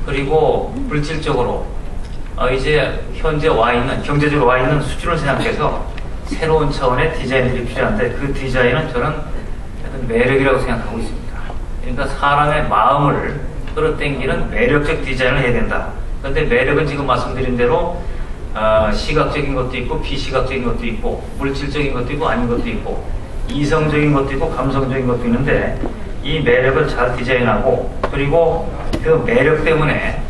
그리고 물질적으로 이제 현재 와 있는, 경제적으로 와 있는 수준을 생각해서 새로운 차원의 디자인들이 필요한데, 그 디자인은 저는 매력이라고 생각하고 있습니다. 그러니까 사람의 마음을 끌어당기는 매력적 디자인을 해야 된다. 그런데 매력은 지금 말씀드린 대로 시각적인 것도 있고 비시각적인 것도 있고 물질적인 것도 있고 아닌 것도 있고 이성적인 것도 있고 감성적인 것도 있는데, 이 매력을 잘 디자인하고, 그리고 그 매력 때문에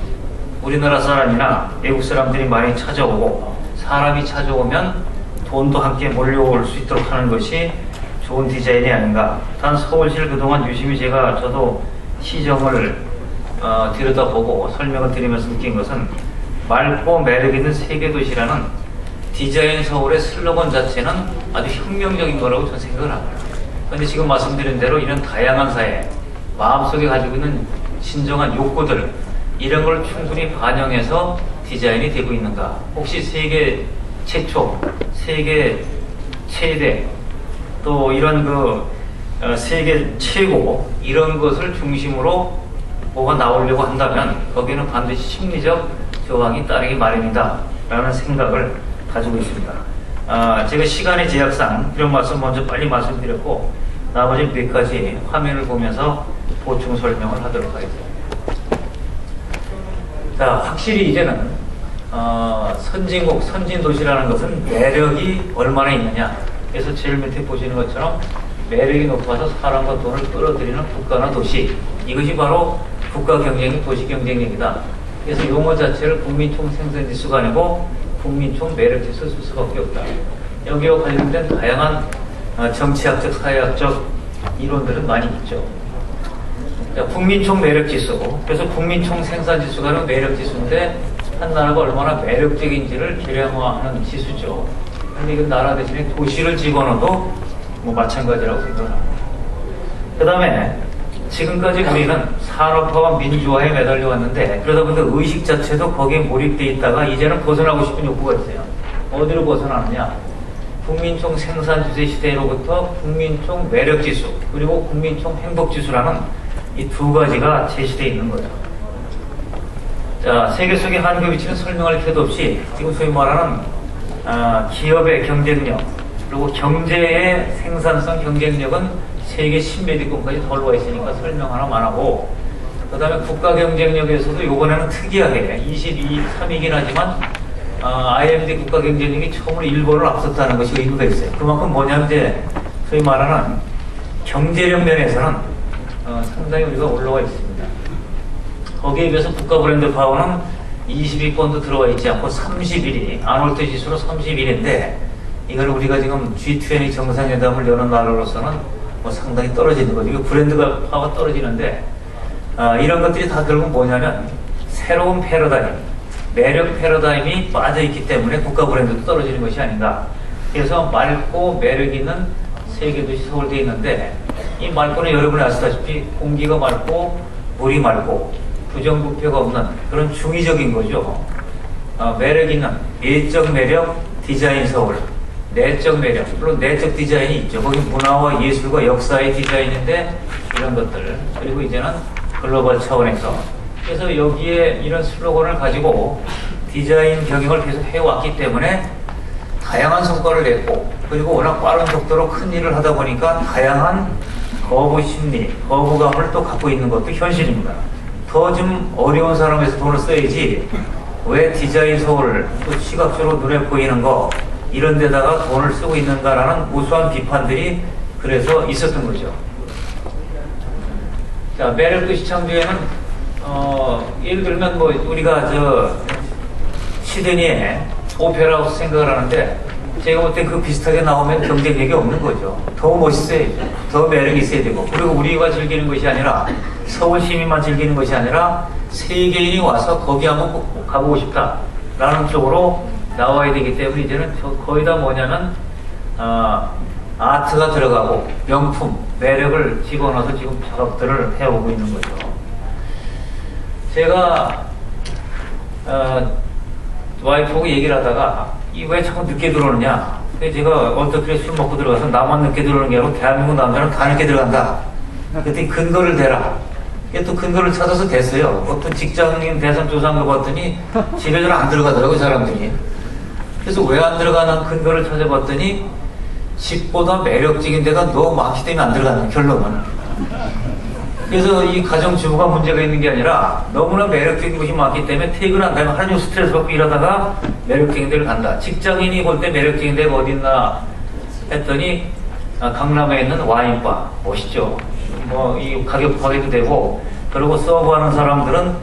우리나라 사람이나 외국 사람들이 많이 찾아오고, 사람이 찾아오면 돈도 함께 몰려올 수 있도록 하는 것이 좋은 디자인이 아닌가. 단 서울시를 그동안 유심히 저도 시정을 들여다보고 설명을 드리면서 느낀 것은, 맑고 매력 있는 세계도시라는 디자인 서울의 슬로건 자체는 아주 혁명적인 거라고 저는 생각을 합니다. 그런데 지금 말씀드린 대로 이런 다양한 사회, 마음속에 가지고 있는 진정한 욕구들, 이런 걸 충분히 반영해서 디자인이 되고 있는가. 혹시 세계 최초, 세계 최대, 또 이런 세계 최고, 이런 것을 중심으로 뭐가 나오려고 한다면 거기에는 반드시 심리적 조항이 따르기 마련이다 라는 생각을 가지고 있습니다. 제가 시간의 제약상 이런 말씀 먼저 빨리 말씀드렸고, 나머지 몇 가지 화면을 보면서 보충 설명을 하도록 하겠습니다. 자, 확실히 이제는 선진국, 선진도시라는 것은 매력이 얼마나 있느냐. 그래서 제일 밑에 보시는 것처럼 매력이 높아서 사람과 돈을 끌어들이는 국가나 도시, 이것이 바로 국가 경쟁력, 도시 경쟁력이다. 그래서 용어 자체를 국민총 생산지수가 아니고 국민총 매력지수 쓸 수밖에 없다. 여기와 관련된 다양한 정치학적, 사회학적 이론들은 많이 있죠. 자, 국민총 매력지수. 그래서 국민총 생산지수가 아니고 매력지수인데, 한 나라가 얼마나 매력적인지를 계량화하는 지수죠. 근데 이건 나라 대신에 도시를 집어넣어도 뭐 마찬가지라고 생각을 합니다. 그 다음에 지금까지 우리는 산업화와 민주화에 매달려 왔는데, 그러다 보니까 의식 자체도 거기에 몰입되어 있다가 이제는 벗어나고 싶은 욕구가 있어요. 어디로 벗어나느냐? 국민총 생산지수 시대로부터 국민총 매력지수, 그리고 국민총 행복지수라는 이 두 가지가 제시되어 있는 거예요. 자, 세계 속의 한국의 위치는 설명할 필요도 없이 지금 소위 말하는 기업의 경쟁력, 그리고 경제의 생산성 경쟁력은 세계 10몇 위권까지 더 올라와 있으니까 설명 하나만 하고, 그 다음에 국가 경쟁력에서도 이번에는 특이하게 22, 3이긴 하지만 IMD 국가 경쟁력이 처음으로 일본을 앞섰다는 것이 의미가 있어요. 그만큼 뭐냐면 이제 소위 말하는 경제력 면에서는 상당히 우리가 올라와 있습니다. 거기에 비해서 국가 브랜드 파워는 20위권도 들어와 있지 않고 31위, 아놀트 지수로 31인데, 이걸 우리가 지금 G20 정상회담을 여는 나라로서는 뭐 상당히 떨어지는 거죠. 이거 브랜드가 파워가 떨어지는데, 이런 것들이 다 결국 뭐냐면 새로운 패러다임, 매력 패러다임이 빠져있기 때문에 국가 브랜드도 떨어지는 것이 아닌가. 그래서 맑고 매력 있는 세계도시 서울대에 있는데, 이 맑고는 여러분이 아시다시피 공기가 맑고 물이 맑고 부정부패가 없는 그런 중의적인 거죠. 매력 있는 예적 매력 디자인 서울, 내적 매력, 물론 내적 디자인이 있죠. 거기 문화와 예술과 역사의 디자인인데 이런 것들, 그리고 이제는 글로벌 차원에서, 그래서 여기에 이런 슬로건을 가지고 디자인 경영을 계속 해왔기 때문에 다양한 성과를 냈고, 그리고 워낙 빠른 속도로 큰 일을 하다 보니까 다양한 거부 심리, 거부감을 또 갖고 있는 것도 현실입니다. 더 좀 어려운 사람에서 돈을 써야지 왜 디자인 서울, 또 시각적으로 눈에 보이는 거 이런 데다가 돈을 쓰고 있는가라는 우수한 비판들이 그래서 있었던 거죠. 자, 매력도시 창조에는 예를 들면 뭐 우리가 시드니에 오페라 하우스 생각을 하는데, 제가 볼 때 그 비슷하게 나오면 경쟁력이 없는 거죠. 더 멋있어야죠. 더 매력이 있어야 되고, 그리고 우리가 즐기는 것이 아니라, 서울 시민만 즐기는 것이 아니라 세계인이 와서 거기 한번 꼭 가보고 싶다라는 쪽으로 나와야 되기 때문에, 이제는 거의 다 뭐냐면 아트가 들어가고 명품, 매력을 집어넣어서 지금 작업들을 해오고 있는 거죠. 제가 와이프하고 얘기를 하다가, 이 왜 자꾸 늦게 들어오느냐. 제가 어떻게 술 먹고 들어가서 나만 늦게 들어오는 게 아니고 대한민국 남자는 다 늦게 들어간다. 그때 근거를 대라. 이게 또 근거를 찾아서 됐어요. 어떤 직장인 대상 조사한 거 봤더니 집에 잘 안 들어가더라고요, 사람들이. 그래서 왜 안 들어가는 근거를 찾아봤더니 집보다 매력적인 데가 너무 많기 때문에 안 들어가는 결론은. 그래서 이 가정주부가 문제가 있는 게 아니라 너무나 매력적인 곳이 많기 때문에 퇴근한 다음에 하루 종일 스트레스 받고 일하다가 매력적인 데를 간다. 직장인이 볼 때 매력적인 데가 어딨나 했더니 강남에 있는 와인바 멋있죠. 뭐 이 가격 파괴도 되고, 그리고 서브하는 사람들은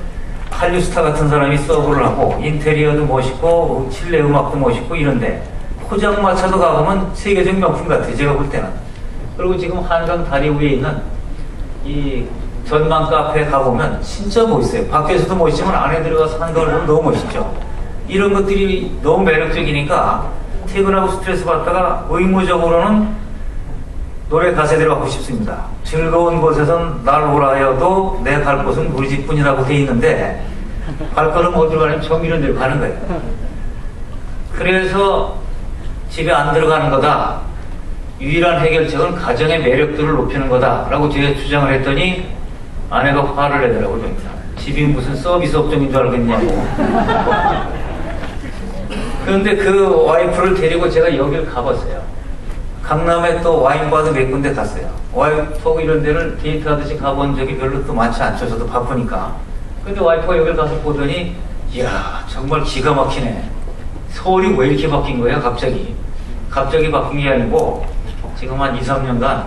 한류스타 같은 사람이 서브를 하고 인테리어도 멋있고 실내 음악도 멋있고 이런데 포장마차도 가보면 세계적 명품 같아요, 제가 볼 때는. 그리고 지금 한강 다리 위에 있는 이 전망 카페에 가보면 진짜 멋있어요. 밖에서도 멋있지만 안에 들어가서 한강을 보면 너무 멋있죠. 이런 것들이 너무 매력적이니까 퇴근하고 스트레스 받다가 의무적으로는 노래 가사에 들어가고 싶습니다. 즐거운 곳에선 날 오라 하여도 내 갈 곳은 우리 집뿐이라고 돼 있는데 갈 거는 어디로 가냐면 정 이런 데로 가는 거예요. 그래서 집에 안 들어가는 거다. 유일한 해결책은 가정의 매력도를 높이는 거다라고 제가 주장을 했더니 아내가 화를 내더라고요. 집이 무슨 서비스 업종인 줄 알겠냐고. 그런데 그 와이프를 데리고 제가 여기를 가봤어요. 강남에 또 와인바도 몇 군데 갔어요. 와이프하고 이런 데를 데이트하듯이 가본 적이 별로 또 많지 않죠. 저도 바쁘니까. 근데 와이프가 여기를 가서 보더니 이야 정말 기가 막히네. 서울이 왜 이렇게 바뀐 거야 갑자기. 갑자기 바뀐 게 아니고 지금 한 2, 3년간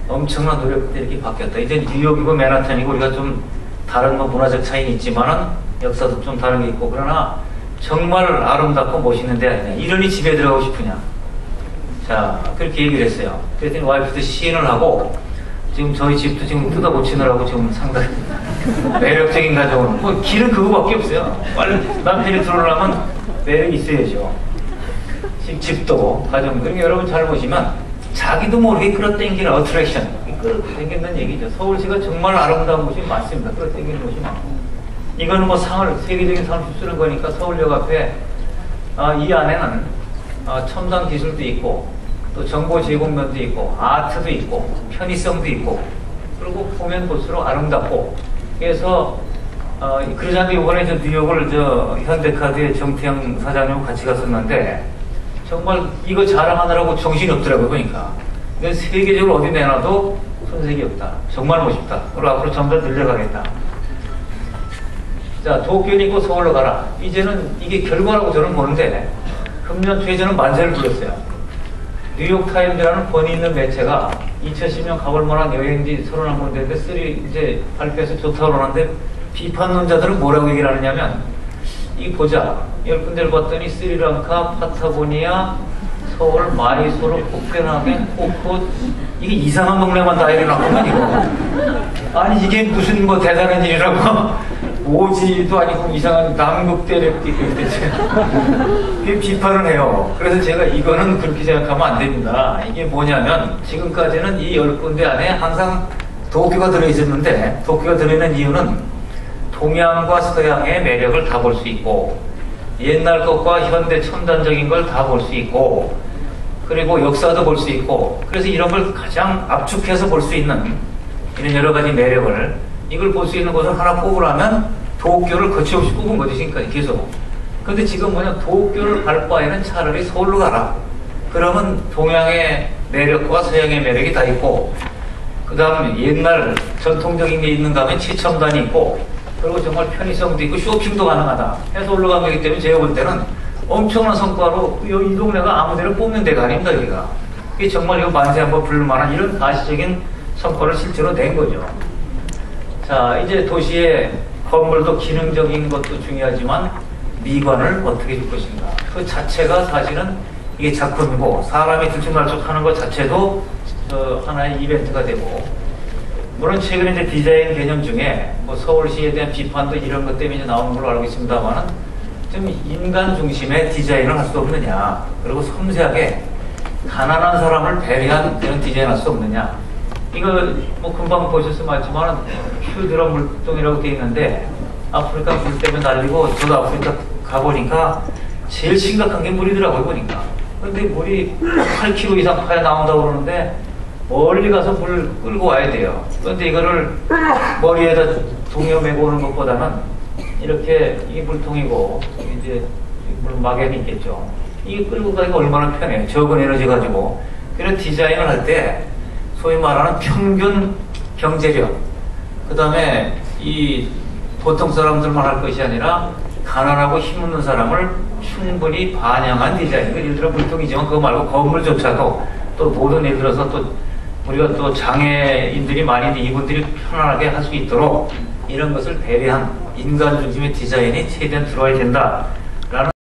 엄청난 노력 끝에 이렇게 바뀌었다. 이제 뉴욕이고 맨하탄이고 우리가 좀 다른 뭐 문화적 차이는 있지만은 역사도 좀 다른 게 있고, 그러나 정말 아름답고 멋있는 데 아니냐. 이러니 집에 들어가고 싶으냐. 자, 그렇게 얘기를 했어요. 그랬더니 와이프도 시인을 하고 지금 저희 집도 지금 뜯어고치느라고 지금 상당히 매력적인 가정으로, 뭐 길은 그거밖에 없어요. 빨리 남편이 들어오려면 매력이 있어야죠. 집도 가정도. 그러니까 여러분 잘 보시면 자기도 모르게 끌어당기는 어트랙션, 끌어당긴다는 얘기죠. 서울시가 정말 아름다운 곳이 많습니다. 끌어당기는 곳이 많고, 이거는 뭐 상을, 세계적인 상을 휩쓰는 거니까 서울역 앞에 이 안에는 첨단 기술도 있고 또 정보 제공면도 있고 아트도 있고 편의성도 있고, 그리고 보면 볼수록 아름답고. 그래서 그러자면 이번에 저 뉴욕을 현대카드의 정태영 사장님하고 같이 갔었는데 정말 이거 자랑하느라고 정신이 없더라고요, 보니까. 근데 세계적으로 어디 내놔도 손색이 없다. 정말 멋있다. 그리고 앞으로 점점 늘려가겠다. 자, 도쿄는 있고 서울로 가라. 이제는 이게 결과라고 저는 보는데, 금년 초에 저는 만세를 불렀어요. 뉴욕타임즈라는 권위 있는 매체가 2010년 가볼 만한 여행지 31군데인데 이제 발표해서 좋다고 그러는데, 비판론자들은 뭐라고 얘기를 하느냐면, 이 보자. 10군데를 봤더니 스리랑카, 파타고니아, 서울, 마이소르, 코펜하겐, 코코, 이게 이상한 동네만 다 해놨구만, 이거. 아니, 이게 무슨 뭐 대단한 일이라고. 오지도 아니고 이상한 남극 대륙이 대체. 그게 비판을 해요. 그래서 제가 이거는 그렇게 생각하면 안 됩니다. 이게 뭐냐면, 지금까지는 이 10군데 안에 항상 도쿄가 들어있었는데, 도쿄가 들어있는 이유는 동양과 서양의 매력을 다 볼 수 있고, 옛날 것과 현대 첨단적인 걸 다 볼 수 있고, 그리고 역사도 볼 수 있고, 그래서 이런 걸 가장 압축해서 볼 수 있는 이런 여러 가지 매력을, 이걸 볼 수 있는 곳을 하나 꼽으라면 도쿄를 거침없이 꼽은 거지, 지금까지 계속. 근데 지금 뭐냐, 도쿄를 갈 바에는 차라리 서울로 가라. 그러면 동양의 매력과 서양의 매력이 다 있고, 그 다음 옛날 전통적인 게 있는가 하면 최첨단이 있고, 그리고 정말 편의성도 있고 쇼핑도 가능하다 해서 올라간 거기 때문에 제가 볼 때는 엄청난 성과로 이 동네가 아무데나 뽑는 데가 아닙니다, 여기가. 이게 정말 이거 만세 한번 부를 만한 이런 가시적인 성과를 실제로 낸 거죠. 자, 이제 도시의 건물도 기능적인 것도 중요하지만 미관을 어떻게 줄 것인가. 그 자체가 사실은 이게 작품이고, 사람이 들쭉날쭉 하는 것 자체도 하나의 이벤트가 되고, 물론 최근에 이제 디자인 개념 중에 뭐 서울시에 대한 비판도 이런 것 때문에 나오는 걸로 알고 있습니다만은, 좀 인간 중심의 디자인을 할 수 없느냐, 그리고 섬세하게 가난한 사람을 배려한 그런 디자인을 할 수 없느냐. 이거 뭐 금방 보셨으면 알지만 큐드럼 물동이라고 되어 있는데, 아프리카 물 때문에 날리고, 저도 아프리카 가보니까 제일 심각한 게 물이더라고요, 보니까. 근데 물이 8km 이상 파야 나온다고 그러는데 멀리 가서 물 끌고 와야 돼요. 그런데 이거를 머리에다 동요 메고 오는 것보다는 이렇게 이 물통이고 이제 물 막연이 있겠죠. 이게 끌고 가기가 얼마나 편해요. 적은 에너지 가지고. 그래서 디자인을 할 때 소위 말하는 평균 경제력, 그 다음에 이 보통 사람들만 할 것이 아니라 가난하고 힘없는 사람을 충분히 반영한 디자인. 예를 들어 물통이지만 그거 말고 건물조차도 또 모든 예를 들어서 또 우리가 또 장애인들이 많이 있는데 이분들이 편안하게 할 수 있도록 이런 것을 배려한 인간 중심의 디자인이 최대한 들어와야 된다.